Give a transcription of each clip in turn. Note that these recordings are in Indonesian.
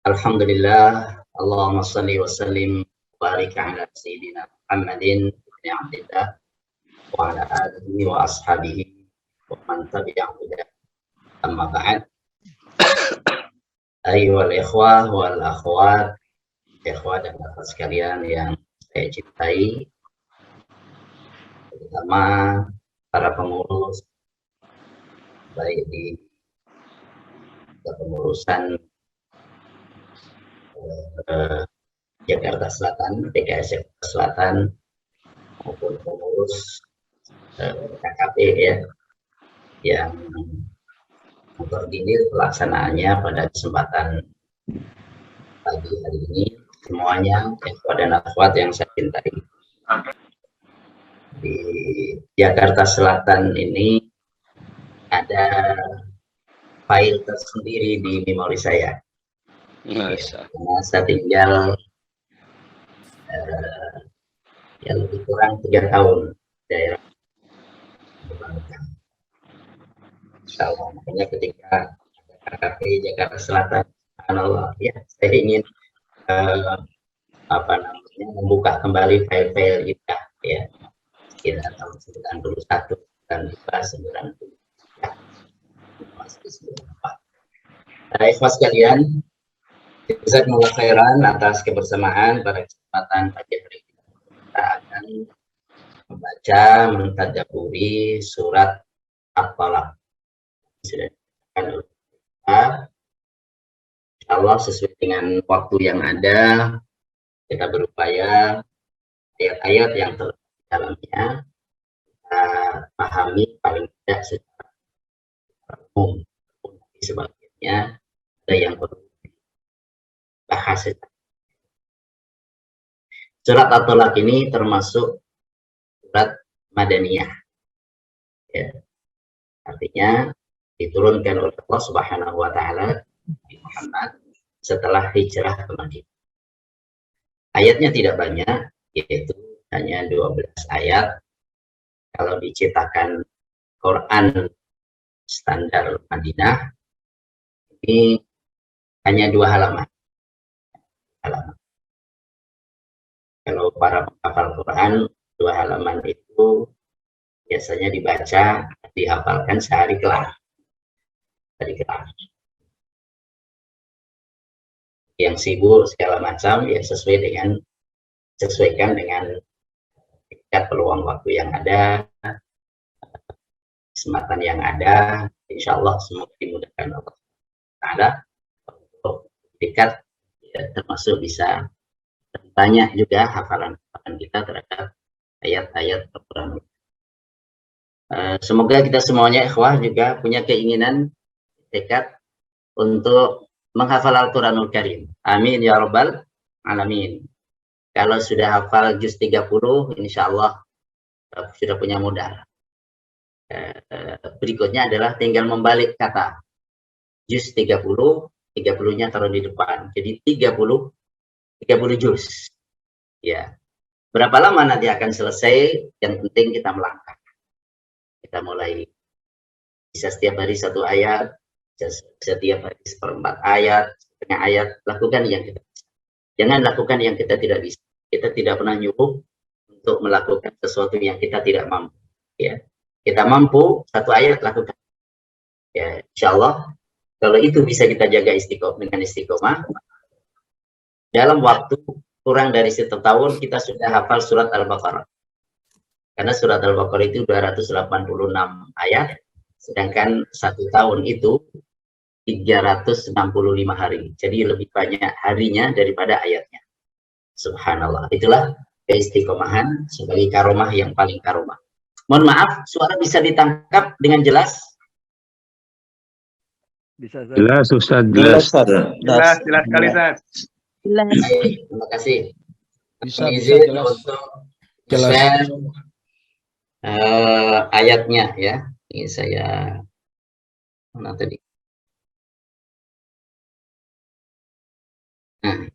Alhamdulillah, Allahumma salli wa sallim barik ala sayyidina Muhammadin bin Abdillah wa ala alihi wa ashabihi wa man tabi'ahu bi amma ba'd. Ayyuhal ikhwah wal akhwat, ikhwah dan akhwat sekalian yang saya cintai, terutama para pengurus baik di kepengurusan Jakarta Selatan, PKS Jakarta Selatan, maupun pengurus KKP ya, yang mengkoordinir pelaksanaannya pada kesempatan pagi hari ini. Semuanya, ikhwah dan akhwat yang saya cintai, di Jakarta Selatan ini ada file tersendiri di memori saya. Karena saya tinggal ya lebih kurang 3 tahun daerah Insyaallah. Makanya ketika KKP Jakarta Selatan, subhanallah ya, saya ingin membuka kembali file-file kita ya, sekitar tahun 91 dan 90 ya, masih 94. Ikhwas sekalian, jazakumullah khairan atas kebersamaan pada kesempatan pagi hari ini. Kita akan membaca, mentadabburi surat At-Thalaq. Sudah dikatakan oleh kita, insyaallah sesuai dengan waktu yang ada, kita berupaya ayat-ayat yang terdapat di dalamnya kita pahami paling tidak secara umum. Sebagiannya ada yang perlu bahas. Surat At-Thalaq ini termasuk surat Madaniyah ya. Artinya diturunkan oleh Allah Subhanahu wa taala di Muhammad setelah hijrah ke Madinah. Ayatnya tidak banyak, yaitu hanya 12 ayat. Kalau dicetakan Quran standar Madinah ini hanya 2 halaman. Kalau para penghafal Quran, 2 halaman itu biasanya dibaca, dihafalkan sehari kelar. Yang sibuk segala macam ya sesuaikan dengan tingkat peluang waktu yang ada, kesempatan yang ada. Insyaallah semoga dimudahkan Allah Ta'ala untuk tingkat ya, termasuk bisa banyak juga hafalan kita terhadap ayat-ayat Al-Quran. Semoga kita semuanya ikhwah juga punya keinginan, tekad untuk menghafal Al-Quranul Karim. Amin ya rabbal alamin. Kalau sudah hafal juz 30, insyaallah sudah punya modal. Berikutnya adalah tinggal membalik kata. Juz 30, 30-nya taruh di depan. Jadi 30 juz. Ya. Berapa lama nanti akan selesai? Yang penting kita melangkah. Kita mulai bisa setiap hari 1 ayat, setiap hari 1/4 ayat, setengah ayat. Lakukan yang kita bisa. Jangan lakukan yang kita tidak bisa. Kita tidak pernah nyuruh untuk melakukan sesuatu yang kita tidak mampu. Ya. Kita mampu 1 ayat, lakukan. Ya, insyaallah kalau itu bisa kita jaga istiqomah, dalam waktu kurang dari 1 tahun kita sudah hafal surat Al-Baqarah. Karena surat Al-Baqarah itu 286 ayat, sedangkan 1 tahun itu 365 hari. Jadi lebih banyak harinya daripada ayatnya. Subhanallah. Itulah keistiqomahan sebagai karomah yang paling karomah. Mohon maaf, suara bisa ditangkap dengan jelas? Bisa, jelas Ustaz, jelas sekali Ustaz. Baik, terima kasih. Bisa Izin jelas. untuk share ayatnya ya. Ini saya mana tadi? Nah,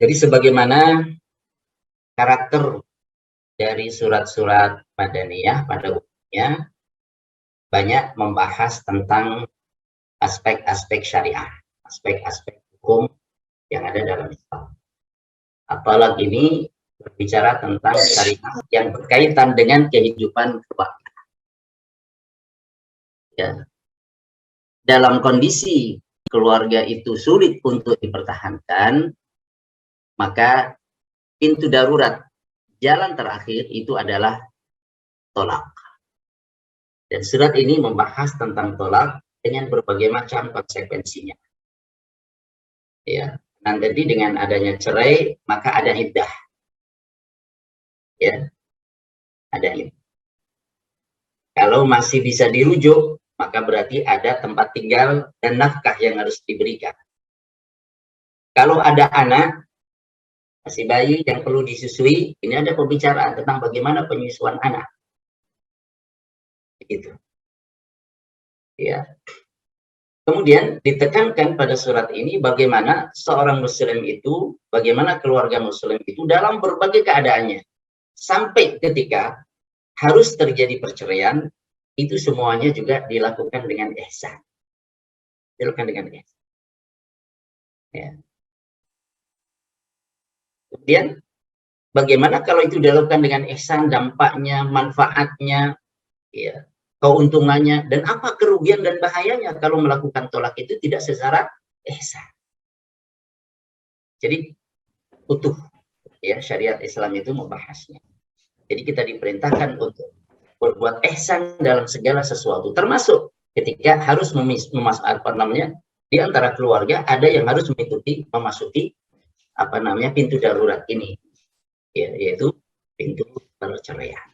jadi sebagaimana karakter dari surat-surat Madaniyah pada umumnya banyak membahas tentang aspek-aspek syariah, aspek-aspek hukum yang ada dalam Islam. Apalagi ini berbicara tentang syariah yang berkaitan dengan kehidupan keluarga. Ya. Dalam kondisi keluarga itu sulit untuk dipertahankan, maka pintu darurat, jalan terakhir itu adalah tolak. Dan surat ini membahas tentang tolak dengan berbagai macam konsekuensinya. Ya, nanti dengan adanya cerai, maka ada iddah. Ya, ada iddah. Kalau masih bisa dirujuk, maka berarti ada tempat tinggal dan nafkah yang harus diberikan. Kalau ada anak, masih bayi yang perlu disusui, ini ada pembicaraan tentang bagaimana penyusuan anak. Begitu. Ya. Kemudian ditekankan pada surat ini bagaimana seorang muslim itu, bagaimana keluarga muslim itu dalam berbagai keadaannya. Sampai ketika harus terjadi perceraian, itu semuanya juga dilakukan dengan ihsan. Dilakukan dengan ihsan. Ya. Kemudian bagaimana kalau itu dilakukan dengan ihsan, dampaknya, manfaatnya, ya, keuntungannya, dan apa kerugian dan bahayanya kalau melakukan tolak itu tidak secara ihsan. Jadi utuh, ya, syariat Islam itu membahasnya. Jadi kita diperintahkan untuk berbuat ihsan dalam segala sesuatu, termasuk ketika harus di antara keluarga ada yang harus memasuki pintu darurat ini, ya, yaitu pintu perceraian.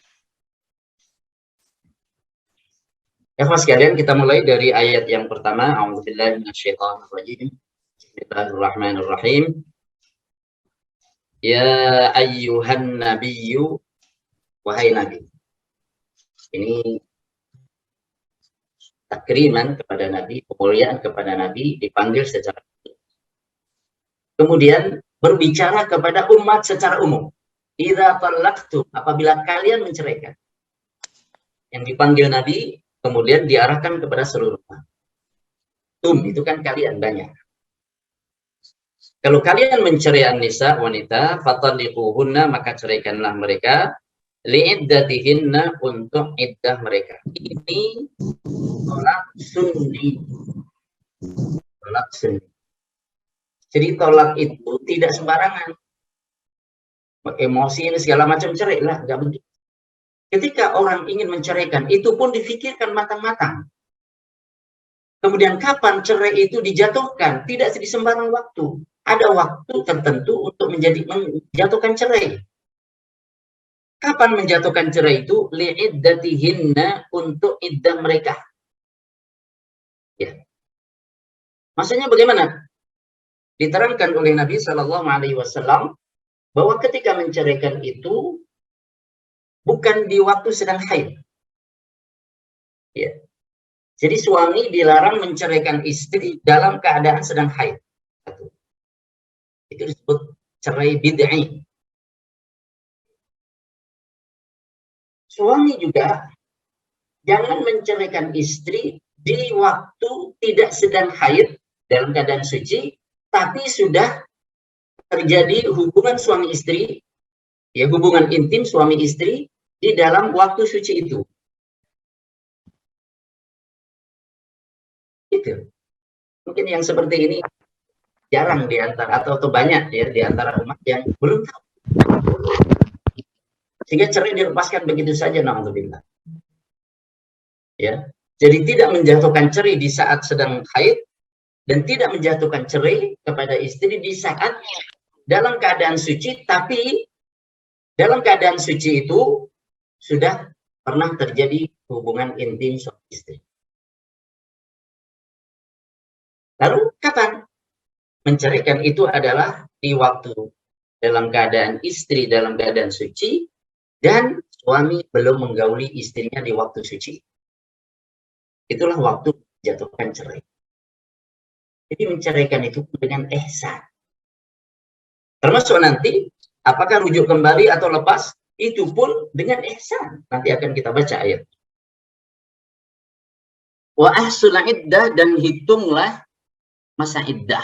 Ya, Mas sekalian, kita mulai dari ayat yang pertama. A'udzubillahi minasyaitonirrajim. Bismillahirrahmanirrahim. Ya ayyuhan nabiyyu, wahai nabi. Ini takriman kepada nabi, kemuliaan kepada nabi, dipanggil secara kemudian berbicara kepada umat secara umum. Idza talaqtum, apabila kalian menceraikan. Yang dipanggil nabi kemudian diarahkan kepada seluruh umat. Itu kan kalian banyak. Kalau kalian menceraikan nisa, wanita, fatalliquhunna, maka ceraikanlah mereka, li'iddatihinna, untuk iddah mereka. Ini tolak sunni. Tolak sunni. Jadi tolak itu tidak sembarangan. Emosi ini segala macam cerai lah, nggak begitu. Ketika orang ingin menceraikan, itu pun difikirkan matang-matang. Kemudian kapan cerai itu dijatuhkan? Tidak di sembarang waktu. Ada waktu tertentu untuk menjatuhkan cerai. Kapan menjatuhkan cerai itu? Li'iddatihinna, untuk iddah mereka. Ya. Maksudnya bagaimana? Diterangkan oleh Nabi SAW bahwa ketika menceraikan itu bukan di waktu sedang haid. Ya. Jadi suami dilarang menceraikan istri dalam keadaan sedang haid. Itu disebut cerai bid'i. Suami juga jangan menceraikan istri di waktu tidak sedang haid dalam keadaan suci, tapi sudah terjadi hubungan suami istri, ya, hubungan intim suami istri di dalam waktu suci itu. Itu. Mungkin yang seperti ini jarang di antara atau banyak ya di antara umat yang belum tahu. Sehingga cerai dilepaskan begitu saja, na'udzubillah. Ya. Jadi tidak menjatuhkan cerai di saat sedang haid dan tidak menjatuhkan cerai kepada istri di saat dalam keadaan suci, tapi dalam keadaan suci itu sudah pernah terjadi hubungan intim suami istri. Lalu kapan? Menceraikan itu adalah di waktu dalam keadaan istri dalam keadaan suci dan suami belum menggauli istrinya di waktu suci. Itulah waktu menjatuhkan cerai. Jadi menceraikan itu dengan ihsan. Termasuk nanti apakah rujuk kembali atau lepas, itu pun dengan ihsan. Nanti akan kita baca ayat. Wa ahsul iddah, dan hitunglah masa iddah.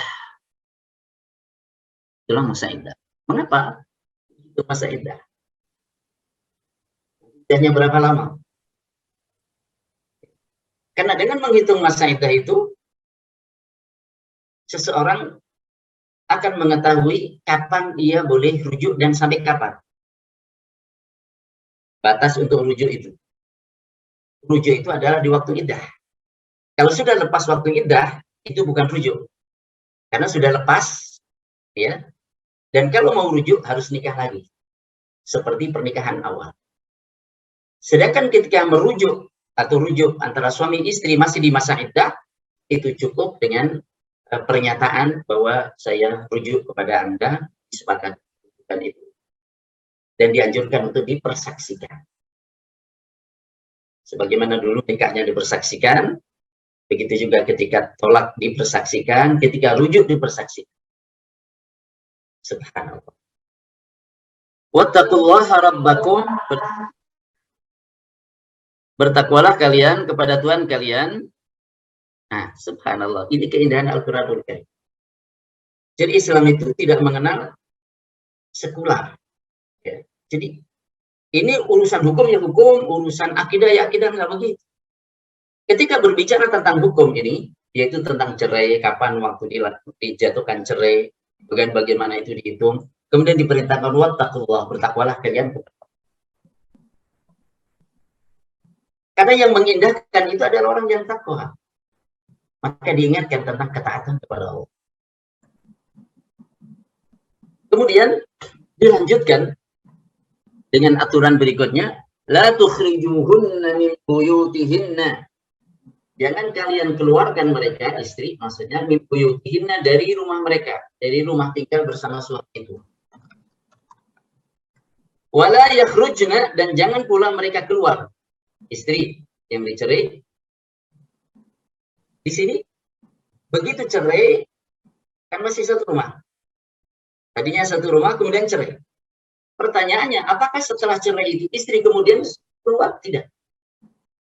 Itulah masa iddah. Mengapa itu masa iddah? Iddahnya berapa lama? Karena dengan menghitung masa iddah itu, seseorang akan mengetahui kapan ia boleh rujuk dan sampai kapan. Batas untuk rujuk itu. Rujuk itu adalah di waktu iddah. Kalau sudah lepas waktu iddah, itu bukan rujuk. Karena sudah lepas, ya. Dan kalau mau rujuk, harus nikah lagi. Seperti pernikahan awal. Sedangkan ketika merujuk atau rujuk antara suami istri masih di masa iddah, itu cukup dengan pernyataan bahwa saya rujuk kepada Anda, disepakati itu. Dan dianjurkan untuk dipersaksikan. Sebagaimana dulu nikahnya dipersaksikan, begitu juga ketika tolak dipersaksikan, ketika rujuk dipersaksikan. Subhanallah. Wattaqullaha rabbakum, bertakwalah kalian kepada Tuhan kalian. Nah, subhanallah, ini keindahan Al-Quranul Karim. Jadi Islam itu tidak mengenal sekular. Ya. Jadi ini urusan hukum ya hukum, urusan akidah ya akidah, nggak begitu. Ketika berbicara tentang hukum ini, yaitu tentang cerai, kapan waktu dijatuhkan cerai, bagaimana itu dihitung, kemudian diperintahkan wattaqullah, bertakwalah kalian. Karena yang mengindahkan itu adalah orang yang takwa. Maka diingatkan tentang ketaatan kepada Allah. Kemudian dilanjutkan dengan aturan berikutnya, la tukhrijuhunna min buyutihinna. Jangan kalian keluarkan mereka, istri, maksudnya min buyutihinna, dari rumah mereka, dari rumah tinggal bersama suami itu. Wala yakhrujna, dan jangan pula mereka keluar. Istri yang dicerai, di sini begitu cerai kan masih satu rumah. Tadinya satu rumah, kemudian cerai. Pertanyaannya, apakah setelah cerai itu istri kemudian keluar? Tidak.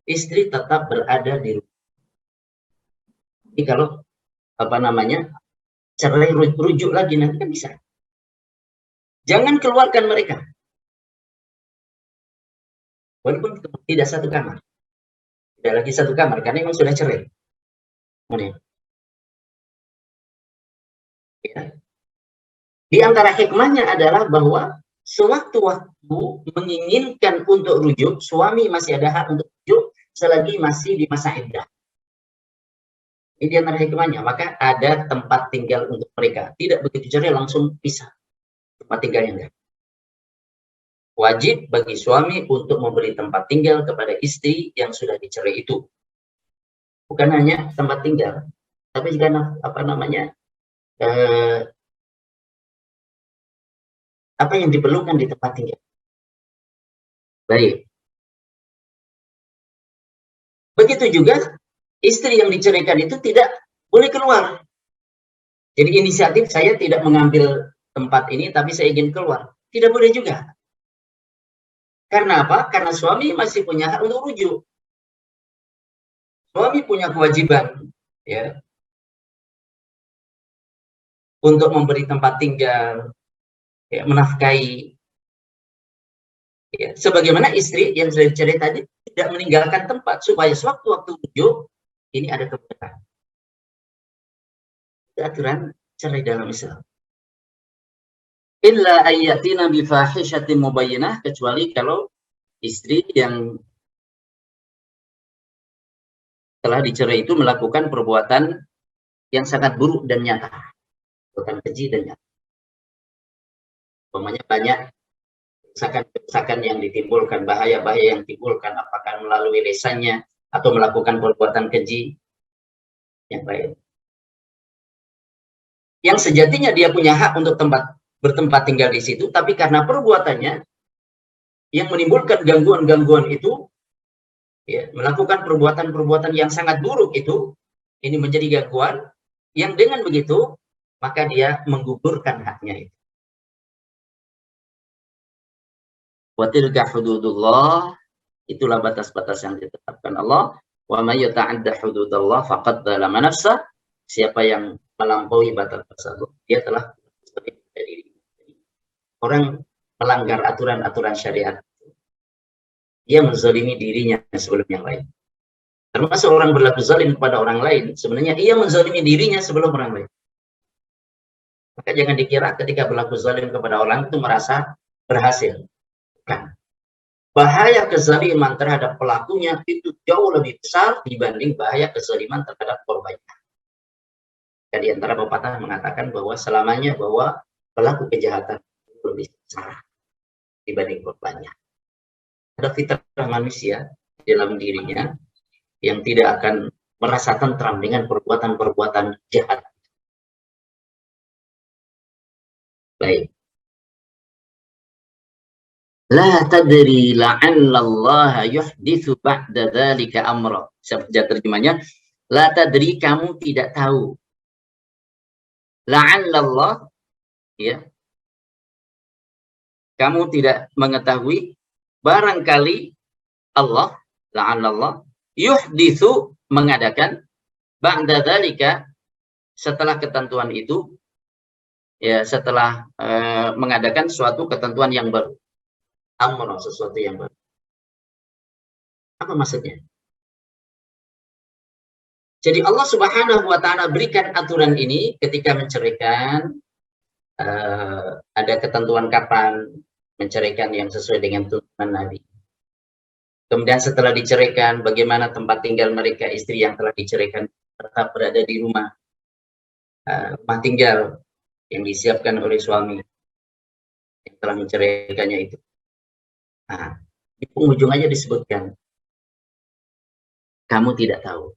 Istri tetap berada di rumah. Jadi kalau cerai rujuk lagi nanti kan bisa. Jangan keluarkan mereka. Walaupun tidak satu kamar. Tidak lagi satu kamar karena memang sudah cerai. Kemudian. Ya. Di antara hikmahnya adalah bahwa sewaktu-waktu menginginkan untuk rujuk, suami masih ada hak untuk rujuk selagi masih di masa iddah. Ini di antara hikmahnya. Maka ada tempat tinggal untuk mereka. Tidak begitu cerai langsung pisah. Tempat tinggalnya enggak. Wajib bagi suami untuk memberi tempat tinggal kepada istri yang sudah dicerai itu. Bukan hanya tempat tinggal, tapi juga apa yang diperlukan di tempat tinggal. Baik. Begitu juga istri yang diceraikan itu tidak boleh keluar. Jadi inisiatif saya tidak mengambil tempat ini, tapi saya ingin keluar. Tidak boleh juga. Karena apa? Karena suami masih punya hak untuk rujuk. Suami punya kewajiban, ya, untuk memberi tempat tinggal, ya, menafkahi. Ya, sebagaimana istri yang sudah dicerai tadi tidak meninggalkan tempat supaya sewaktu-waktu rujuk ini ada kebenaran. Itu aturan cerai dalam Islam. Illa ayyatina bi fahishatin mubayyinah, kecuali kalau istri yang telah dicerai itu melakukan perbuatan yang sangat buruk dan nyata, perbuatan keji dan nyata. Umpamanya banyak kerusakan yang ditimbulkan, bahaya-bahaya yang ditimbulkan, apakah melalui lisannya atau melakukan perbuatan keji yang lain. Yang sejatinya dia punya hak untuk bertempat tinggal di situ, tapi karena perbuatannya yang menimbulkan gangguan-gangguan itu, ya, melakukan perbuatan-perbuatan yang sangat buruk itu, ini menjadi gangguan, yang dengan begitu, maka dia menggugurkan haknya itu. Wa tilka hududullah, itulah batas-batas yang ditetapkan Allah. Wa may yata'adda hududallah faqad dzalama nafsah. Siapa yang melampaui batas tersebut, dia telah diri. Orang melanggar aturan-aturan syariat, dia menzalimi dirinya sebelum yang lain. Termasuk orang berlaku zalim kepada orang lain, sebenarnya ia menzalimi dirinya sebelum orang lain. Maka jangan dikira ketika berlaku zalim kepada orang itu merasa berhasil. Bukan. Bahaya kezaliman terhadap pelakunya itu jauh lebih besar dibanding bahaya kezaliman terhadap korbannya. Di antara pepatah mengatakan bahwa selamanya bahwa pelaku kejahatan lebih besar dibanding korbannya. Ada fitrah manusia di dalam dirinya yang tidak akan merasa tentram dengan perbuatan-perbuatan jahat. Baik. La tadri la'alla Allah yuhditsu ba'da dzalika amra. Saja terjemahnya, la tadri, kamu tidak tahu. La'alla Allah, ya. Kamu tidak mengetahui, barangkali Allah, la'alla Allah yuhditsu, mengadakan, ba'da dzalika, setelah ketentuan itu, ya, setelah mengadakan suatu ketentuan yang baru. Amr, sesuatu yang baru. Apa maksudnya? Jadi Allah Subhanahu wa Ta'ala berikan aturan ini ketika menceraikan, ada ketentuan kapan menceraikan yang sesuai dengan tuntunan Nabi. Kemudian setelah diceraikan, bagaimana tempat tinggal mereka, istri yang telah diceraikan tetap berada di rumah, rumah tinggal yang disiapkan oleh suami yang telah menceraikannya itu. Nah, di penghujung aja disebutkan, kamu tidak tahu.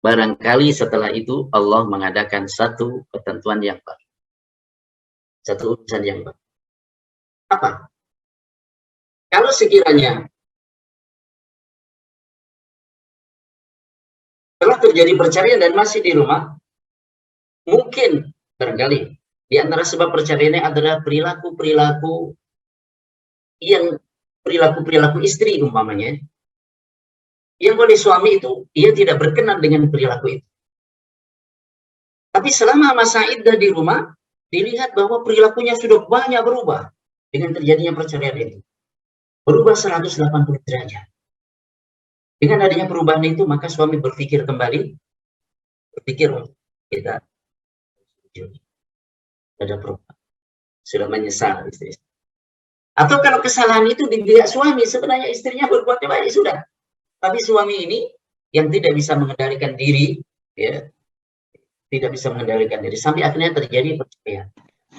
Barangkali setelah itu Allah mengadakan satu ketentuan yang baru. Satu urusan yang baru. Apa? Kalau sekiranya telah terjadi perceraian dan masih di rumah, mungkin barangkali di antara sebab perceraian adalah perilaku-perilaku istri umpamanya, yang oleh suami itu ia tidak berkenan dengan perilaku itu. Tapi selama masa iddah di rumah, dilihat bahwa perilakunya sudah banyak berubah dengan terjadinya perceraian itu. Berubah 180 derajat. Dengan adanya perubahan itu, maka suami berpikir kembali, untuk kita ada perubahan, sudah menyesal istri. Atau kalau kesalahan itu di pihak suami, sebenarnya istrinya berbuat baik sudah. Tapi suami ini yang tidak bisa mengendalikan diri, ya, tidak bisa mengendalikan diri, sampai akhirnya terjadi perceraian.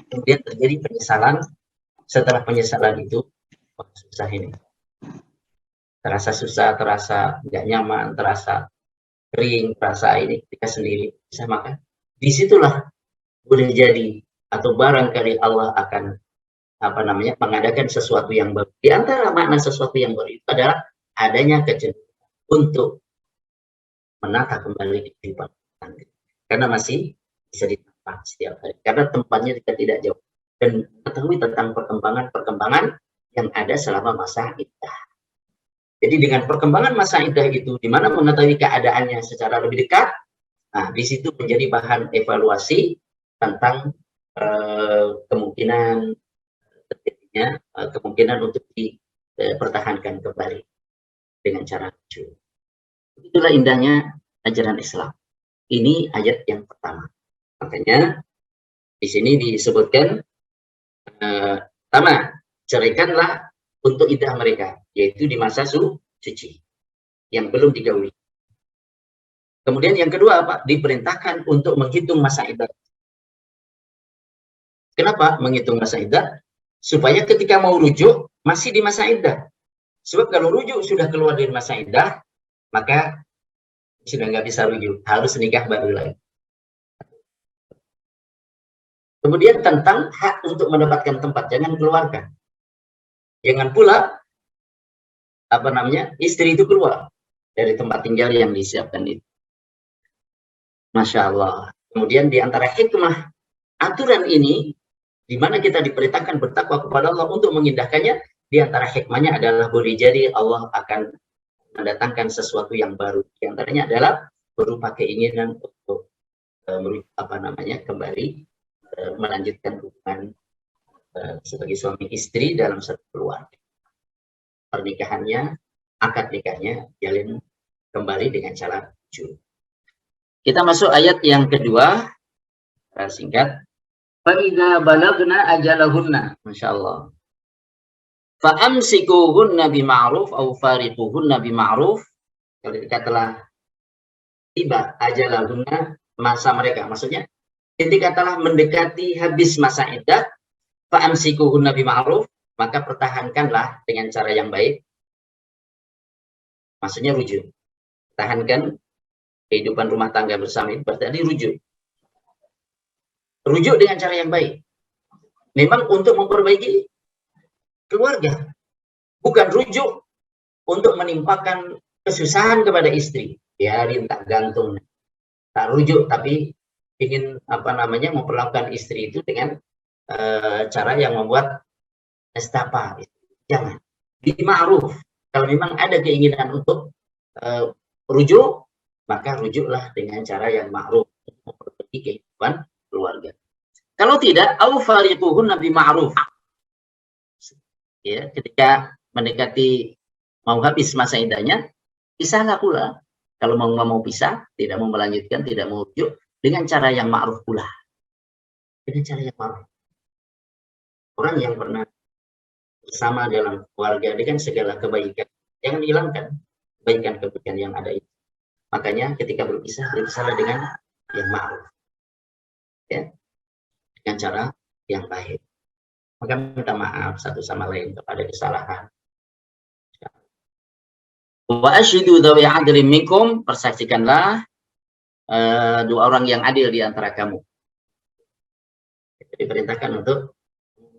Kemudian terjadi penyesalan. Setelah penyesalan itu, susah ini. Terasa susah, terasa nggak nyaman, terasa kering, terasa ini ketika sendiri bisa makan. Disitulah boleh jadi atau barangkali Allah akan mengadakan sesuatu yang baru. Di antara makna sesuatu yang baru itu adalah adanya kecenderungan untuk menata kembali kehidupan tangga. Karena masih bisa ditempat setiap hari. Karena tempatnya tidak jauh. Dan mengetahui tentang perkembangan-perkembangan yang ada selama masa iddah. Jadi dengan perkembangan masa iddah itu, di mana mengetahui keadaannya secara lebih dekat, nah di situ menjadi bahan evaluasi tentang kemungkinan untuk dipertahankan kembali dengan cara lucu. Itulah indahnya ajaran Islam. Ini ayat yang pertama. Makanya di sini disebutkan, pertama, ceraikanlah untuk iddah mereka, yaitu di masa suci yang belum digauli. Kemudian yang kedua apa? Diperintahkan untuk menghitung masa iddah. Kenapa menghitung masa iddah? Supaya ketika mau rujuk masih di masa iddah. Sebab kalau rujuk sudah keluar dari masa iddah, maka sudah nggak bisa rujuk, harus nikah baru lagi. Kemudian tentang hak untuk mendapatkan tempat, jangan keluarkan. Jangan pula istri itu keluar dari tempat tinggal yang disiapkan itu. Masya Allah. Kemudian di antara hikmah aturan ini, di mana kita diperintahkan bertakwa kepada Allah untuk mengindahkannya, di antara hikmahnya adalah boleh jadi Allah akan mendatangkan sesuatu yang baru. Di antaranya adalah berupa keinginan untuk kembali melanjutkan hubungan sebagai suami istri dalam satu keluarga. Pernikahannya, akad nikahnya jalin kembali dengan cara rujuk. Kita masuk ayat yang kedua, singkat. Fa'idza balagna ajalahunna, masyaallah. Fa'amsikuhunna bima'ruf aw fariquhunna bima'ruf. Ketika telah tiba ajalahunna, masa mereka, maksudnya ketika telah mendekati habis masa iddah, fa'amsikuhunna bima'ruf, maka pertahankanlah dengan cara yang baik. Maksudnya rujuk. Tahankan kehidupan rumah tangga bersama itu berarti rujuk. Rujuk dengan cara yang baik. Memang untuk memperbaiki keluarga. Bukan rujuk untuk menimpakan kesusahan kepada istri. Biarin tak gantung. Tak rujuk tapi ingin memperlakukan istri itu dengan cara yang membuat nestapa. Jangan. Bima'ruf. Kalau memang ada keinginan untuk rujuk, maka rujuklah dengan cara yang ma'ruf untuk memperbaiki kehidupan keluarga. Kalau tidak, au fariquhunna bima'ruf. Ya, ketika mendekati mau habis masa iddahnya, pisahlah pula. Kalau mau pisah, tidak mau melanjutkan, tidak mau rujuk, dengan cara yang ma'ruf pula. Dengan cara yang ma'ruf. Orang yang pernah bersama dalam keluarga dengan segala kebaikan, jangan hilangkan kebaikan-kebaikan yang ada itu. Makanya ketika berpisahlah dengan yang ma'ruf. Ya. Dengan cara yang baik. Maka minta maaf satu sama lain kepada kesalahan. Wa ashidu dzawi adlin minkum, persaksikanlah dua orang yang adil di antara kamu. Diperintahkan untuk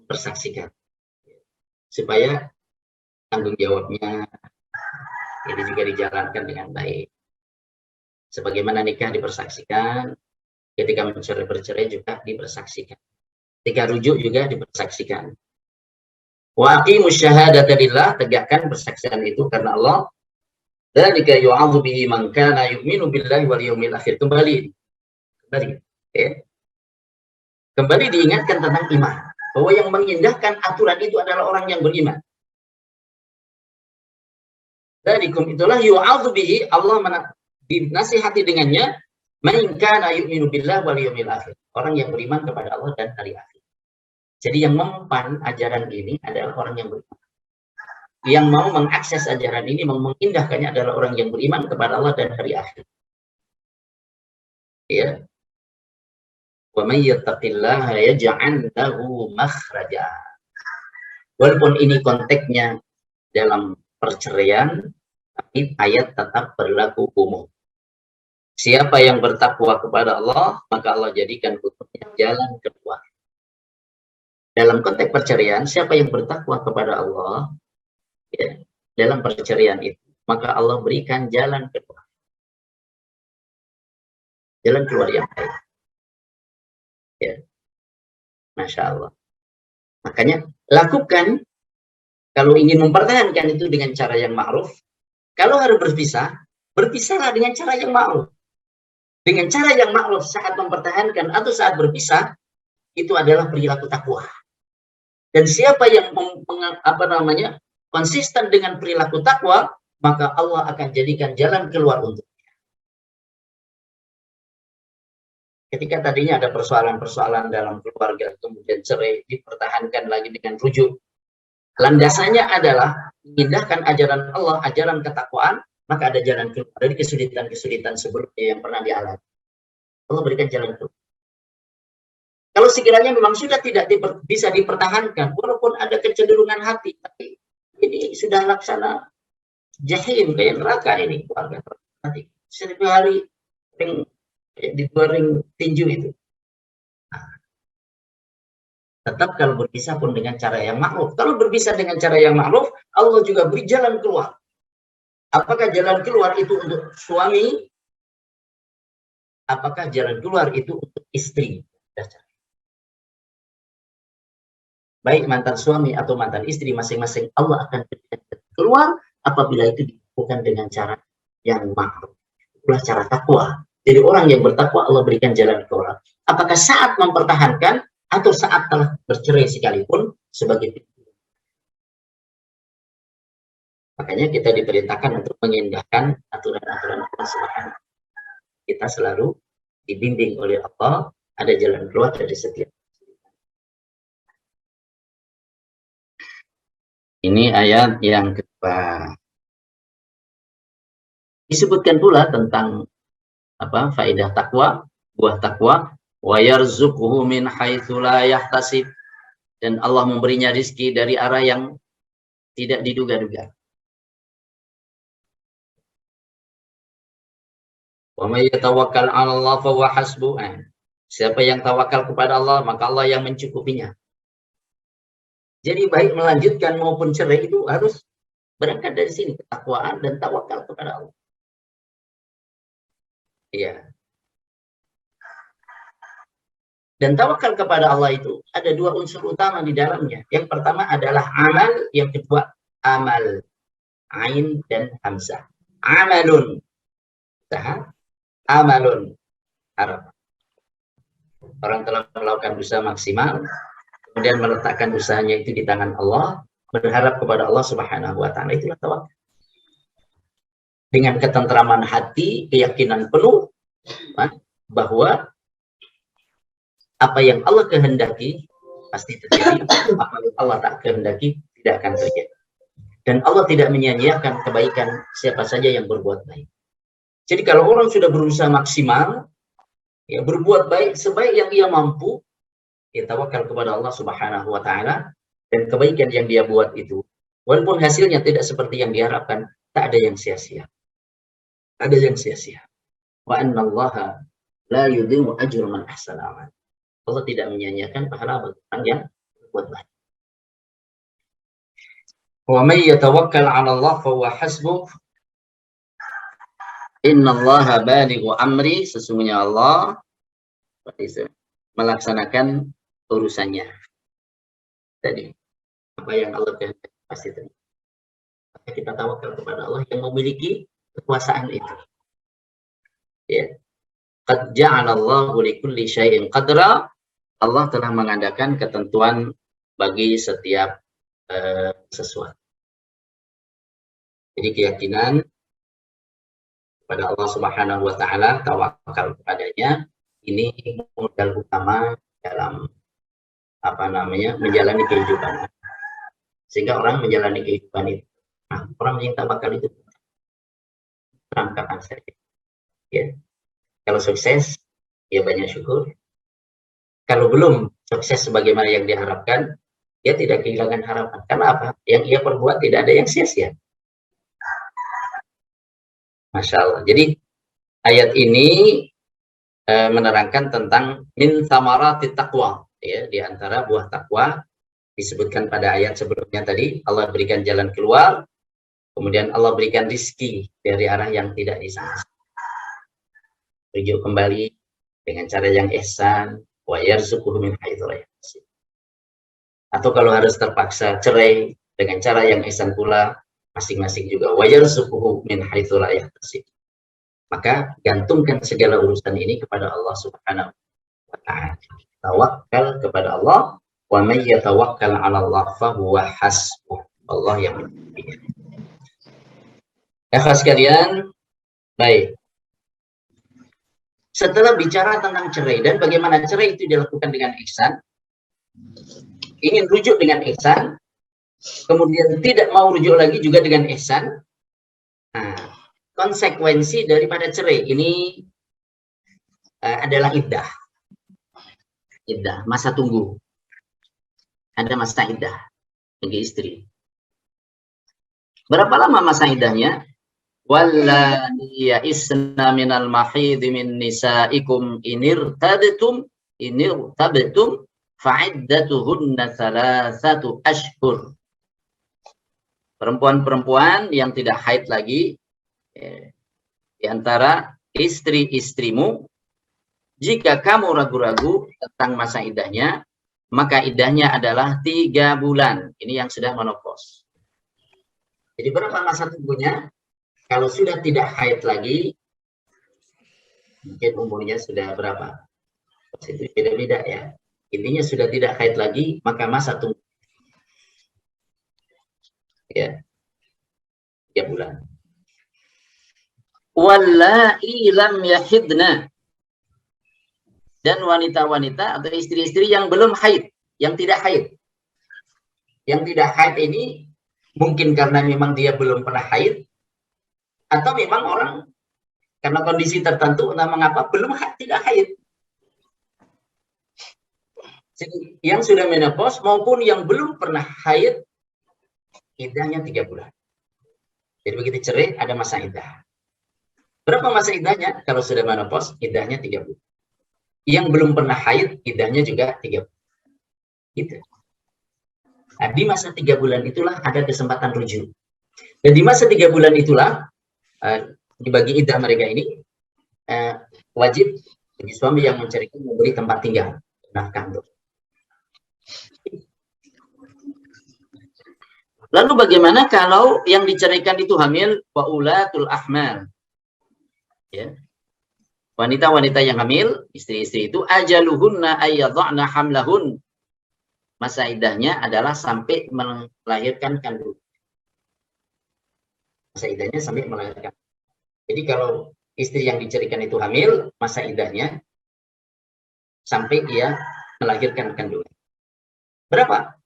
persaksikan supaya tanggung jawabnya ini juga dijalankan dengan baik. Sebagaimana nikah dipersaksikan, ketika bercerai juga dipersaksikan. Ketika rujuk juga dipersaksikan. Wa aqimus syahadata lillah, tegakkan persaksian itu karena Allah. Dzalika yu'adzu bihi man kana yu'minu billahi wal yawmil akhir. Kembali. Ya. Kembali diingatkan tentang iman. Bahwa yang mengindahkan aturan itu adalah orang yang beriman. Dzalikum itulah yu'adzu bihi, Allah dinasihati dengannya. Man kana yu'minu billahi wal yawmil akhir. Orang yang beriman kepada Allah dan hari akhir. Jadi yang mempan ajaran ini adalah orang yang beriman. Yang mau mengakses ajaran ini, mengindahkannya adalah orang yang beriman kepada Allah dan hari akhir. Ya. Wa may yattaqillaha yaj'al lahu makhraja. Walaupun ini konteksnya dalam perceraian, tapi ayat tetap berlaku umum. Siapa yang bertakwa kepada Allah, maka Allah jadikan untuknya jalan keluar. Dalam konteks perceraian, siapa yang bertakwa kepada Allah, ya, dalam perceraian itu, maka Allah berikan jalan keluar. Jalan keluar yang baik. Ya. Masya Allah. Makanya, lakukan, kalau ingin mempertahankan itu dengan cara yang ma'ruf, kalau harus berpisah, berpisahlah dengan cara yang ma'ruf. Dengan cara yang ma'ruf saat mempertahankan atau saat berpisah, itu adalah perilaku takwa. Dan siapa yang konsisten dengan perilaku takwa, maka Allah akan jadikan jalan keluar untuknya. Ketika tadinya ada persoalan-persoalan dalam keluarga, kemudian cerai, dipertahankan lagi dengan rujuk. Landasannya adalah mengindahkan ajaran Allah, ajaran ketakwaan, maka ada jalan keluar dari kesulitan-kesulitan sebelumnya yang pernah dialami. Allah berikan jalan keluar. Kalau sekiranya memang sudah tidak bisa dipertahankan, walaupun ada kecenderungan hati, tapi ini sudah laksana jahim, kayak neraka ini keluarga. Nanti setiap hari digoreng tinju itu. Nah, tetap kalau berpisah pun dengan cara yang ma'ruf. Kalau berpisah dengan cara yang ma'ruf, Allah juga beri jalan keluar. Apakah jalan keluar itu untuk suami? Apakah jalan keluar itu untuk istri? Baik mantan suami atau mantan istri masing-masing, Allah akan berikan keluar apabila itu bukan dengan cara yang makruh. Itulah cara takwa. Jadi orang yang bertakwa Allah berikan jalan ke orang. Apakah saat mempertahankan atau saat telah bercerai sekalipun sebagai pintu. Makanya kita diperintahkan untuk mengindahkan aturan-aturan Allah Subhanahu. Kita selalu dibimbing oleh Allah, ada jalan keluar dari setiap. Ini ayat yang kedua. Disebutkan pula tentang apa faedah takwa, buah takwa, wa yarzuquhu min haitsu la yahtasib, dan Allah memberinya rizki dari arah yang tidak diduga-duga. Wa may yatawakkal 'ala Allah fa huwa hasbuh. Siapa yang tawakal kepada Allah, maka Allah yang mencukupinya. Jadi baik melanjutkan maupun cerai itu harus berangkat dari sini, ketakwaan dan tawakal kepada Allah. Iya. Dan tawakal kepada Allah itu ada dua unsur utama di dalamnya. Yang pertama adalah amal, yang kedua amal. Ain dan hamzah. Amalun. Amalun. Arab. Orang telah melakukan usaha maksimal, kemudian meletakkan usahanya itu di tangan Allah, berharap kepada Allah Subhanahu wa Ta'ala, itulah tawakal. Dengan ketentraman hati, keyakinan penuh bahwa apa yang Allah kehendaki pasti terjadi, apa yang Allah tak kehendaki tidak akan terjadi. Dan Allah tidak menyia-nyiakan kebaikan siapa saja yang berbuat baik. Jadi kalau orang sudah berusaha maksimal, ya berbuat baik sebaik yang ia mampu, ya tawakal kepada Allah Subhanahu wa Ta'ala, dan kebaikan yang dia buat itu, walaupun hasilnya tidak seperti yang diharapkan, tak ada yang sia-sia. Ada yang sia-sia. Wa annallaha la yudhi'u ajra man ahsana amal. Allah tidak menyia-nyiakan pahala bagi orang yang berbuat baik. Wa may yatawakkal 'ala Allah fa huwa hasbuh. Innallaha balighu amri, sesungguhnya Allah melaksanakan urusannya. Tadi apa yang Allah kehendaki pasti terjadi. Maka kita tawakal kepada Allah yang memiliki kekuasaan itu. Ya. Qad ja'alallahu likulli syai'in qadra. Allah telah mengadakan ketentuan bagi setiap sesuatu. Jadi keyakinan pada Allah Subhanahu wa Ta'ala, tawakal kepadanya, ini modal utama dalam menjalani kehidupan. Sehingga orang menjalani kehidupan itu, orang yang tawakal itu terangkat saja. Ya. Kalau sukses, ya banyak syukur. Kalau belum sukses sebagaimana yang diharapkan, dia tidak kehilangan harapan. Karena apa? Yang ia perbuat tidak ada yang sia-sia. Masya Allah. Jadi ayat ini menerangkan tentang min thamaratit taqwa, ya, di antara buah takwa disebutkan pada ayat sebelumnya tadi, Allah berikan jalan keluar, kemudian Allah berikan rizki dari arah yang tidak disangka. Rujuk kembali dengan cara yang ihsan, wa yarzuquhu min haitsu la yahtasib. Atau kalau harus terpaksa cerai dengan cara yang ihsan pula, masing-masing juga wa yarzuquhu min haitsu la yahtasib. Maka gantungkan segala urusan ini kepada Allah Subhanahu wa Ta'ala. Tawakal kepada Allah, wa may yatawakkal 'ala Allah fa huwa hasbuh. Allah yang mencukupinya. Ya sekalian, baik. Setelah bicara tentang cerai dan bagaimana cerai itu dilakukan dengan ihsan, ingin rujuk dengan ihsan, kemudian tidak mau rujuk lagi juga dengan ihsan. Konsekuensi daripada cerai ini adalah iddah. Iddah, masa tunggu. Ada masa iddah bagi istri. Berapa lama masa iddahnya? Wallati ya'isna minal mahid min nisaikum inirtabtum fa'iddatuhunna thalathatu ashhur. Perempuan-perempuan yang tidak haid lagi, di antara istri-istrimu, jika kamu ragu-ragu tentang masa iddahnya, maka iddahnya adalah 3 bulan. Ini yang sudah menopause. Jadi berapa masa tunggunya? Kalau sudah tidak haid lagi, mungkin umurnya sudah berapa? Itu beda-beda ya. Intinya sudah tidak haid lagi, maka masa tunggu ya 3 bulan. Wallahi lam yahidna, dan wanita-wanita atau istri-istri yang belum haid, yang tidak haid. Yang tidak haid ini mungkin karena memang dia belum pernah haid, atau memang orang karena kondisi tertentu entah mengapa belum tidak haid. Jadi, yang sudah menopause maupun yang belum pernah haid, iddahnya 3 bulan. Jadi begitu cerai ada masa iddah. Berapa masa iddahnya? Kalau sudah menopause, iddahnya 3 bulan. Yang belum pernah haid, iddahnya juga 3 bulan. Gitu. Nah, di masa 3 bulan itulah ada kesempatan rujuk. Dan di masa 3 bulan itulah, dibagi iddah mereka ini, wajib bagi suami yang menceraikan memberi tempat tinggal, nafkah untuk. Lalu bagaimana kalau yang diceraikan itu hamil? Wa ulatul ahmal. Ya. Wanita-wanita yang hamil, istri-istri itu ajaluhunna ayyadha'na hamlahun. Masa iddahnya adalah sampai melahirkan kandungan. Masa iddahnya sampai melahirkan. Jadi kalau istri yang diceraikan itu hamil, masa iddahnya sampai dia melahirkan kandungan. Berapa?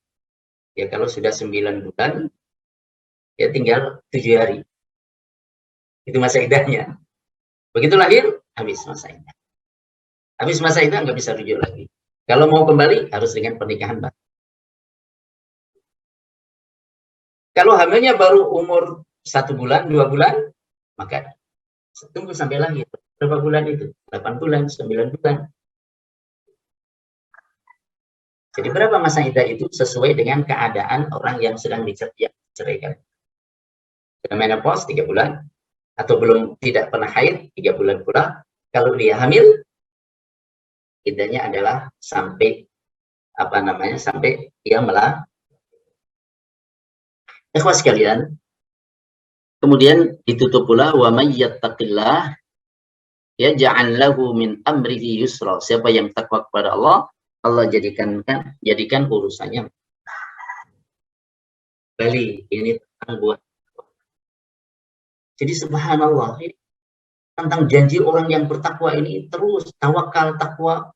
Ya kalau sudah 9 bulan, ya tinggal 7 hari. Itu masa iddahnya. Begitu lahir, habis masa iddah. Habis masa iddah nggak bisa rujuk lagi. Kalau mau kembali, harus dengan pernikahan baru. Kalau hamilnya baru umur 1 bulan, 2 bulan, maka tunggu sampai lahir. Berapa bulan itu? 8 bulan, 9 bulan. Jadi berapa masa iddah itu sesuai dengan keadaan orang yang sedang diceraikan. Sudah menopause 3 bulan, atau belum tidak pernah haid 3 bulan pula. Kalau dia hamil, iddahnya adalah sampai sampai dia melahirkan. Ikhwas sekalian, kemudian ditutup pula wa may yattaqillah yaj'al lahu min amrihi yusra. Siapa yang takwa kepada Allah, Allah jadikan urusannya. Bali ini tentang buat. Jadi subhanallah, tentang janji orang yang bertakwa ini terus tawakal, takwa,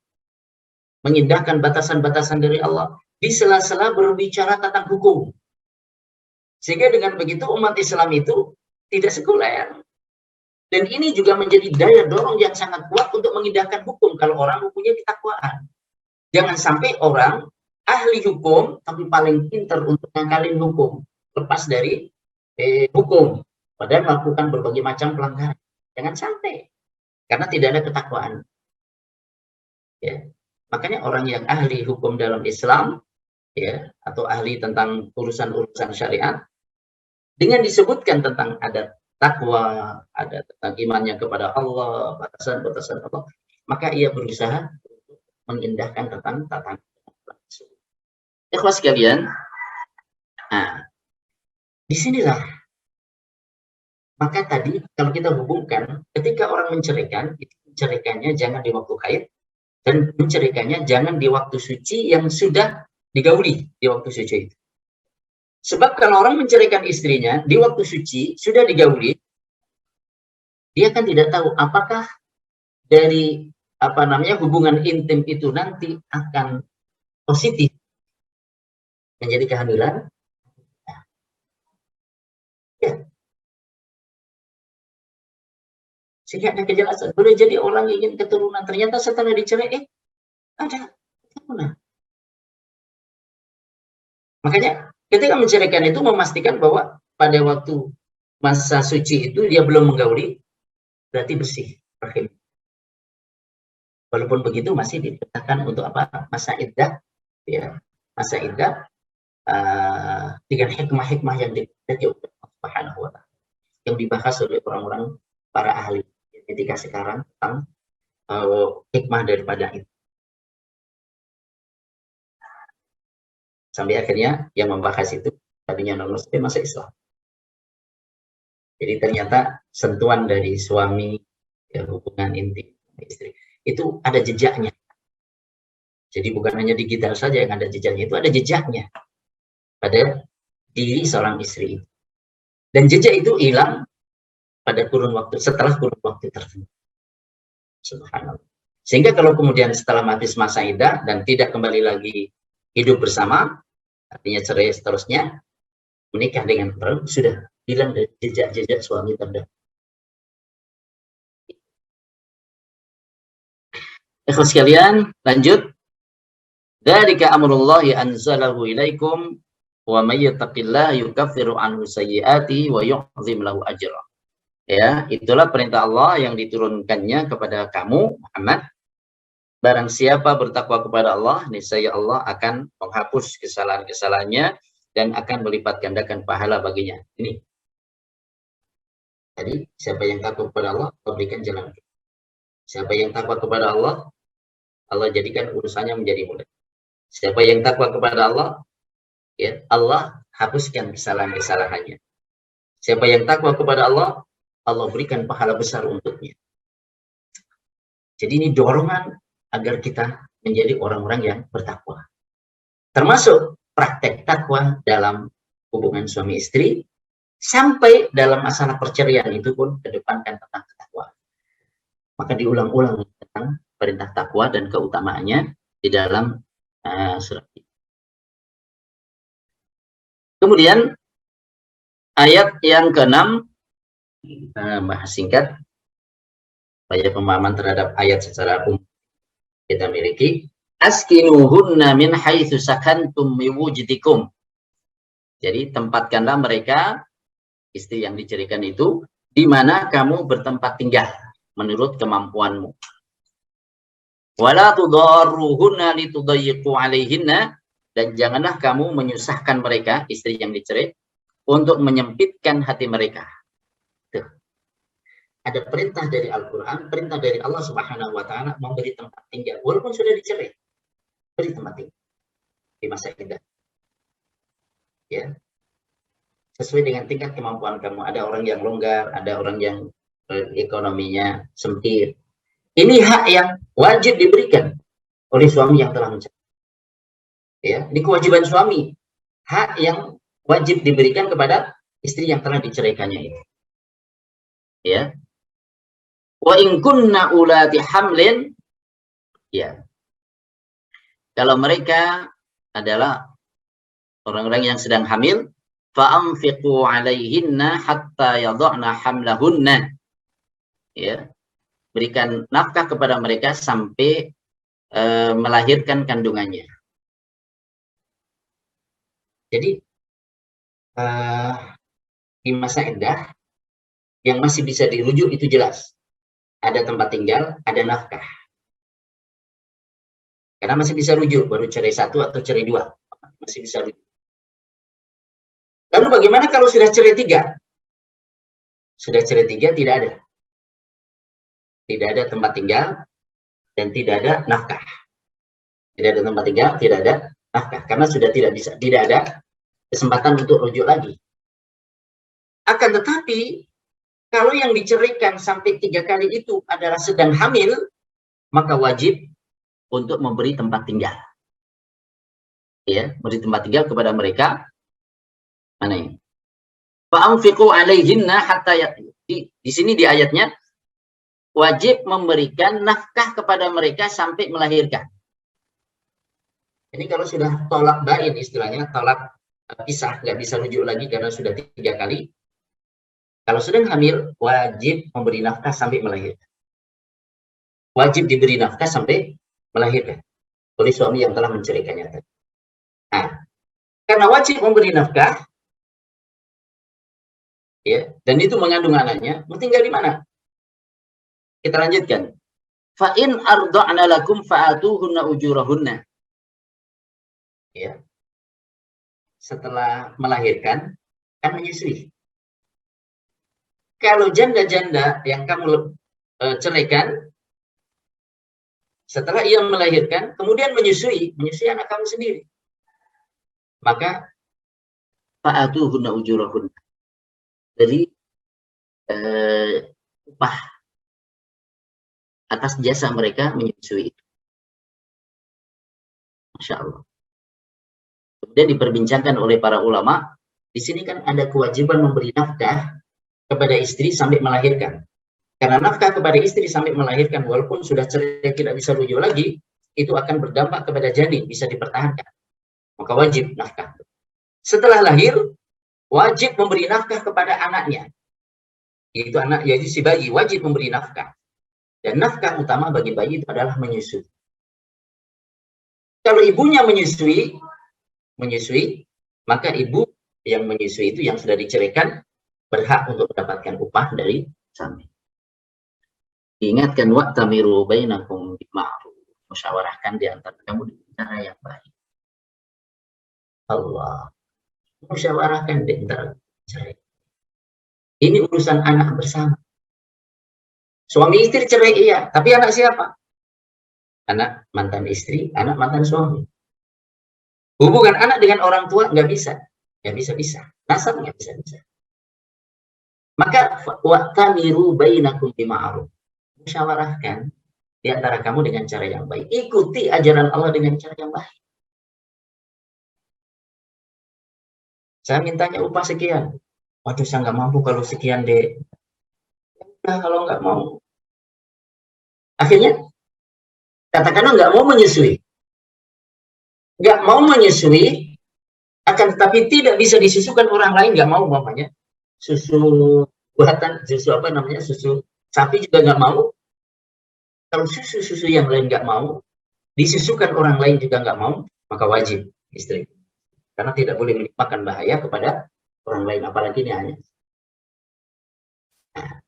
mengindahkan batasan-batasan dari Allah, di sela-sela berbicara tentang hukum. Sehingga dengan begitu umat Islam itu tidak sekuler. Dan ini juga menjadi daya dorong yang sangat kuat untuk mengindahkan hukum kalau orang mempunyai ketakwaan. Jangan sampai orang ahli hukum tapi paling pintar untuk ngakalin hukum, lepas dari hukum, padahal melakukan berbagai macam pelanggaran. Jangan sampai, karena tidak ada ketakwaan. Ya. Makanya orang yang ahli hukum dalam Islam, ya, atau ahli tentang urusan-urusan syariat, dengan disebutkan tentang ada takwa, ada tentang imannya kepada Allah, batasan-batasan Allah, maka ia berusaha mengindahkan tentang tatanan. Ikhwas sekalian, nah, disinilah maka tadi kalau kita hubungkan, ketika orang menceraikan, itu menceraikannya jangan di waktu haid, dan menceraikannya jangan di waktu suci yang sudah digauli di waktu suci itu. Sebab kalau orang menceraikan istrinya di waktu suci sudah digauli, dia kan tidak tahu apakah dari hubungan intim itu nanti akan positif menjadi kehamilan. Ya. Sehingga ada kejelasan. Boleh jadi orang ingin keturunan, ternyata setelah dicerai, ada keturunan. Makanya ketika menceraikan itu memastikan bahwa pada waktu masa suci itu dia belum menggauli, berarti bersih rahim. Walaupun begitu masih dikatakan untuk apa? Masa iddah, ya, masa iddah dengan hikmah-hikmah yang diberikan oleh Allah Subhanahu wa Ta'ala, yang dibahas oleh orang-orang para ahli ketika sekarang tentang hikmah daripada itu. Sampai akhirnya yang membahas itu tadinya non-muslim masuk Islam. Jadi ternyata sentuhan dari suami, ya, hubungan intim istri itu ada jejaknya. Jadi bukan hanya digital saja yang ada jejaknya, itu ada jejaknya pada diri seorang istri. Dan jejak itu hilang pada kurun waktu, setelah kurun waktu tertentu. Subhanallah. Sehingga kalau kemudian setelah habis masa iddah dan tidak kembali lagi hidup bersama, artinya cerai seterusnya, menikah dengan orang, sudah hilang dari jejak-jejak suami terdahulu. Ikhwas sekalian, lanjut. Dzalika amrullahi anzalahu ilaikum wa may yattaqillaha yukaffiru anhu sayyi'atihi wa yu'zim lahu ajra. Ya, itulah perintah Allah yang diturunkannya kepada kamu Muhammad. Barang siapa bertakwa kepada Allah, niscaya Allah akan menghapus kesalahan-kesalahannya dan akan melipat gandakan pahala baginya. Ini. Jadi, siapa yang takwa kepada Allah, Allah berikan jalan. Siapa yang takwa kepada Allah, Allah jadikan urusannya menjadi mudah. Siapa yang takwa kepada Allah, ya, Allah hapuskan kesalahan-kesalahannya. Siapa yang takwa kepada Allah, Allah berikan pahala besar untuknya. Jadi ini dorongan agar kita menjadi orang-orang yang bertakwa. Termasuk praktek takwa dalam hubungan suami istri, sampai dalam masalah perceraian itu pun kedepankan tentang takwa. Maka diulang-ulang tentang perintah takwa dan keutamaannya di dalam surat ini. Kemudian ayat yang ke-6, bahas singkat supaya pemahaman terhadap ayat secara umum kita miliki. Askinuhunna min haitsu sakantum min wujdikum. Jadi tempatkanlah mereka, istri yang diceraikan itu, di mana kamu bertempat tinggal menurut kemampuanmu. Wala tudarruhunna litudayyiqu alaihinna, dan janganlah kamu menyusahkan mereka, istri yang dicerai, untuk menyempitkan hati mereka. Tuh. Ada perintah dari Al-Quran, perintah dari Allah Subhanahu wa Ta'ala memberi tempat tinggal, walaupun sudah dicerai, beri tempat tinggal di masa iddah. Ya, sesuai dengan tingkat kemampuan kamu. Ada orang yang longgar, ada orang yang ekonominya sempit. Ini hak yang wajib diberikan oleh suami yang telah mencerai. Ya, ini kewajiban suami, hak yang wajib diberikan kepada istri yang telah diceraikannya itu. Ya. Wa in kunna ulati hamlin, ya. Kalau mereka adalah orang-orang yang sedang hamil, fa anfiqu alaihinna hatta yadhna hamlahunna. Ya. Berikan nafkah kepada mereka sampai melahirkan kandungannya. Jadi di masa iddah yang masih bisa dirujuk itu jelas. Ada tempat tinggal, ada nafkah. Karena masih bisa rujuk, baru cerai 1 atau cerai 2. Masih bisa rujuk. Lalu bagaimana kalau sudah cerai 3? Sudah cerai 3 tidak ada. Tidak ada tempat tinggal dan tidak ada nafkah. Tidak ada tempat tinggal, tidak ada nafkah. Karena sudah tidak ada kesempatan untuk rujuk lagi. Akan tetapi, kalau yang diceraikan sampai 3 kali itu adalah sedang hamil, maka wajib untuk memberi tempat tinggal. Ya, beri tempat tinggal kepada mereka. Mana ini? Fa'anfiqu alaihinna hatta di sini di ayatnya wajib memberikan nafkah kepada mereka sampai melahirkan. Jadi kalau sudah tolak bain istilahnya, tolak pisah, nggak bisa rujuk lagi karena sudah 3 kali. Kalau sedang hamil, wajib memberi nafkah sampai melahirkan. Wajib diberi nafkah sampai melahirkan oleh suami yang telah menceraikannya. Nah, karena wajib memberi nafkah, ya, dan itu mengandung anaknya, mau tinggal di mana? Kita lanjutkan. Fa in arda'na lakum fa'atuhunna ujurahunna. Ya. Setelah melahirkan, kan menyusui. Kalau janda-janda yang kamu ceraikan, setelah ia melahirkan, kemudian menyusui anak kamu sendiri, maka fa'atuhunna ujurahunna. Jadi upah atas jasa mereka menyusui itu. Masya Allah. Kemudian diperbincangkan oleh para ulama, di sini kan ada kewajiban memberi nafkah kepada istri sampai melahirkan. Karena nafkah kepada istri sampai melahirkan, walaupun sudah cerai tidak bisa rujuk lagi, itu akan berdampak kepada janin, bisa dipertahankan. Maka wajib nafkah. Setelah lahir, wajib memberi nafkah kepada anaknya. Yaitu anak, yaitu si bayi, wajib memberi nafkah. Dan nafkah utama bagi bayi itu adalah menyusui. Kalau ibunya menyusui, maka ibu yang menyusui itu yang sudah diceraikan berhak untuk mendapatkan upah dari suami. Ingatkan wa'tamiru bainakum bima'ruf, musyawarahkan di antara kamu dengan cara yang baik. Allah, musyawarahkan di antara cerai. Ini urusan anak bersama. Suami istri cerai iya, tapi anak siapa? Anak mantan istri, anak mantan suami. Hubungan anak dengan orang tua nggak bisa. Nasab nggak bisa. Maka wa'tamiru bainakum bima'ruf, musyawarahkan di antara kamu dengan cara yang baik. Ikuti ajaran Allah dengan cara yang baik. Saya mintanya upah sekian. Waduh, saya nggak mampu kalau sekian deh. Nah, kalau nggak mau. Akhirnya, katakanlah nggak mau menyusui. Nggak mau menyusui, akan tetapi tidak bisa disusukan orang lain, nggak mau mamanya. Susu buatan, susu sapi juga nggak mau. Kalau susu yang lain nggak mau, disusukan orang lain juga nggak mau, maka wajib istri. Karena tidak boleh menimpakan bahaya kepada orang lain, apalagi ini hanya. Nah,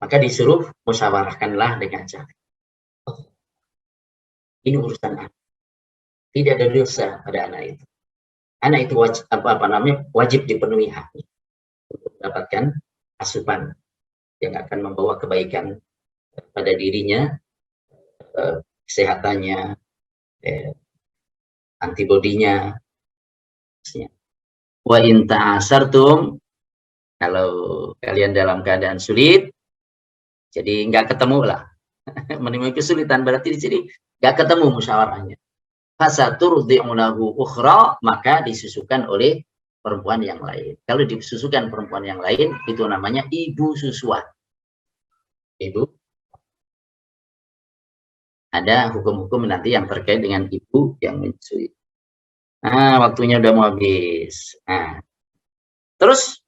maka disuruh musyawarahkanlah dengan cara. Ini urusan anak. Tidak ada dosa pada anak itu. Anak itu wajib dipenuhi haknya untuk mendapatkan asupan yang akan membawa kebaikan pada dirinya, kesehatannya, antibodinya. Wa in ta'asartum, kalau kalian dalam keadaan sulit, jadi nggak ketemu lah, menemui kesulitan, berarti di sini nggak ketemu musyawarahnya. Fasaturdi'u lahu ukhra, maka disusukan oleh perempuan yang lain. Kalau disusukan perempuan yang lain, itu namanya ibu susuan. Ibu. Ada hukum-hukum nanti yang terkait dengan ibu yang menyusui. Nah, waktunya udah mau habis. Nah, terus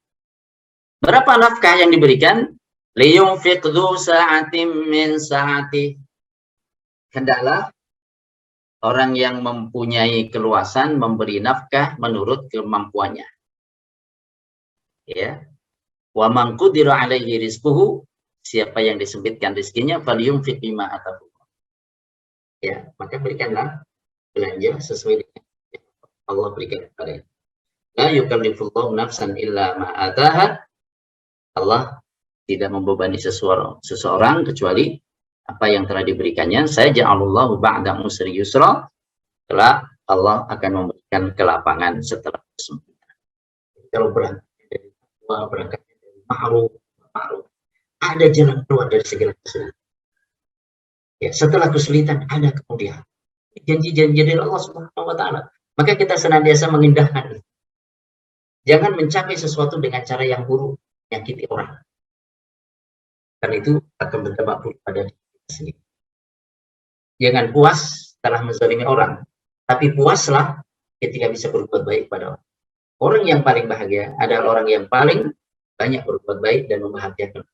berapa nafkah yang diberikan? Liyunfiq dzu sa'atin min sa'ati. Hendaklah orang yang mempunyai keluasan memberi nafkah menurut kemampuannya. Ya. Wa man qudira 'alaihi rizquhu, siapa yang disempitkan rezekinya, falyunfiq bima atahu. Ya, maka berikanlah belanja sesuai dengan yang Allah berikan kepada. La yukallifullahu nafsan illa ma ataha. Allah tidak membebani seseorang kecuali apa yang telah diberikannya. Saya ja'alullahu ba'da usri yusra. Setelah Allah akan memberikan kelapangan setelah kesempitan. Kalau berangkat dari ma'ruf, ada jalan keluar dari segala kesulitan. Ya, setelah kesulitan ada kemudian janji-janji dari Allah Subhanahu wa taala. Maka kita senantiasa mengindahkan. Jangan mencapai sesuatu dengan cara yang buruk, menyakiti orang. Karena itu akan berdampak buruk pada diri kita sendiri. Jangan puas setelah menzalimi orang, tapi puaslah ketika bisa berbuat baik pada orang. Orang yang paling bahagia adalah orang yang paling banyak berbuat baik dan membahagiakan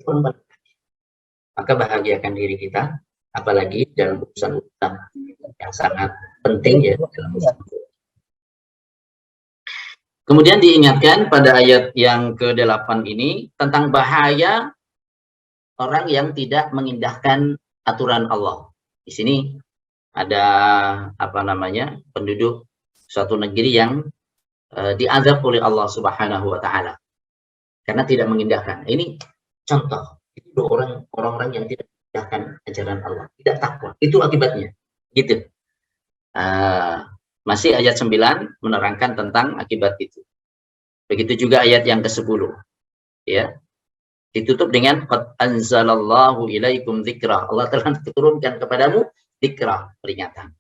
orang. Maka bahagiakan diri kita, apalagi dalam urusan-urusan yang sangat penting ya dalam urusan. Kemudian diingatkan pada ayat yang ke-8 ini tentang bahaya orang yang tidak mengindahkan aturan Allah. Di sini ada penduduk suatu negeri yang diazab oleh Allah Subhanahu wa taala karena tidak mengindahkan. Ini contoh itu orang-orang yang tidak mengindahkan ajaran Allah, tidak takwa. Itu akibatnya. Gitu. Masih ayat 9 menerangkan tentang akibat itu. Begitu juga ayat yang ke-10. Ya. Ditutup dengan qad anzalallahu ilaikum dzikra. Allah telah turunkan kepadamu dzikra, peringatan.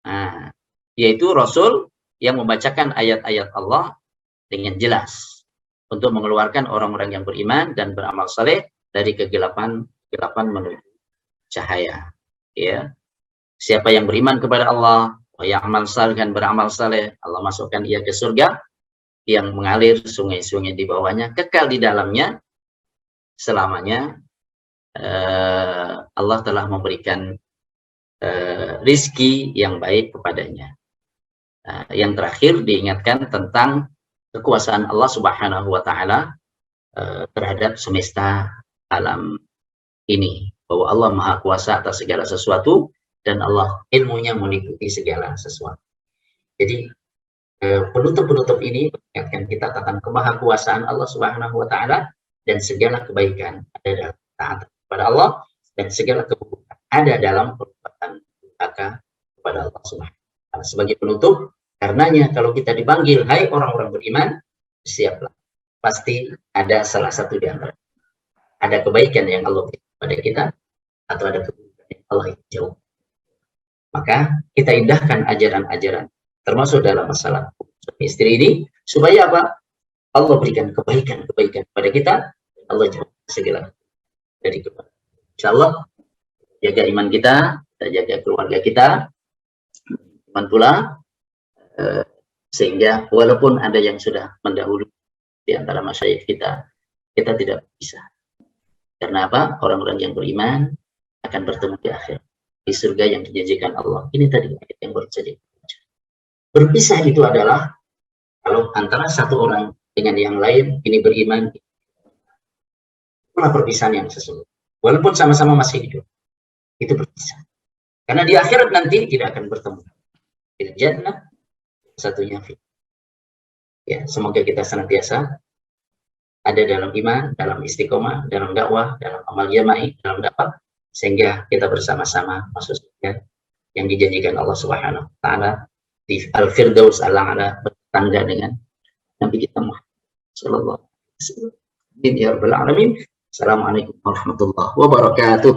Nah, yaitu Rasul yang membacakan ayat-ayat Allah dengan jelas untuk mengeluarkan orang-orang yang beriman dan beramal saleh dari kegelapan menuju cahaya. Ya, siapa yang beriman kepada Allah, yang amal saleh dan beramal saleh, Allah masukkan ia ke surga yang mengalir sungai-sungai di bawahnya, kekal di dalamnya selamanya. Allah telah memberikan rizki yang baik kepadanya. Yang terakhir diingatkan tentang kekuasaan Allah Subhanahu wa Ta'ala terhadap semesta alam ini, bahwa Allah Maha Kuasa atas segala sesuatu dan Allah ilmunya meliputi segala sesuatu. Jadi penutup-penutup ini mengingatkan kita tentang kemahakuasaan Allah Subhanahu wa Ta'ala dan segala kebaikan ada dalam taat kepada Allah dan segala keburukan ada dalam perbuatan durhaka kepada Allah Subhanahu wa Ta'ala. Sebagai penutup, karenanya kalau kita dipanggil, hai orang-orang beriman, siaplah. Pasti ada salah satu di antara. Ada kebaikan yang Allah berikan kepada kita atau ada keburukan yang Allah jauh. Maka kita indahkan ajaran-ajaran termasuk dalam masalah suami istri ini, supaya apa? Allah berikan kebaikan-kebaikan kepada kita, Allah jauh segala dari kebaikan. Insyaallah, jaga iman kita jaga keluarga kita, iman pula, sehingga walaupun ada yang sudah mendahului di antara masyayikh kita tidak bisa. Karena apa? Orang-orang yang beriman akan bertemu di akhir, di surga yang dijanjikan Allah. Ini tadi yang baru saja. Berpisah itu adalah kalau antara satu orang dengan yang lain, ini beriman, itulah perpisahan yang sesungguhnya. Walaupun sama-sama masih hidup, itu berpisah. Karena di akhirat nanti tidak akan bertemu. Di jannah, satunya fi. Ya, semoga kita senantiasa ada dalam iman, dalam istiqomah, dalam dakwah, dalam amal jama'i, dalam dakwah, sehingga kita bersama-sama masuk surga yang dijanjikan Allah Subhanahu wa Ta'ala di Al-Firdaus Al-A'la, bertangga dengan Nabi kita Muhammad sallallahu alaihi wasallam. Ya Rabbal Alamin. Assalamualaikum warahmatullahi wabarakatuh.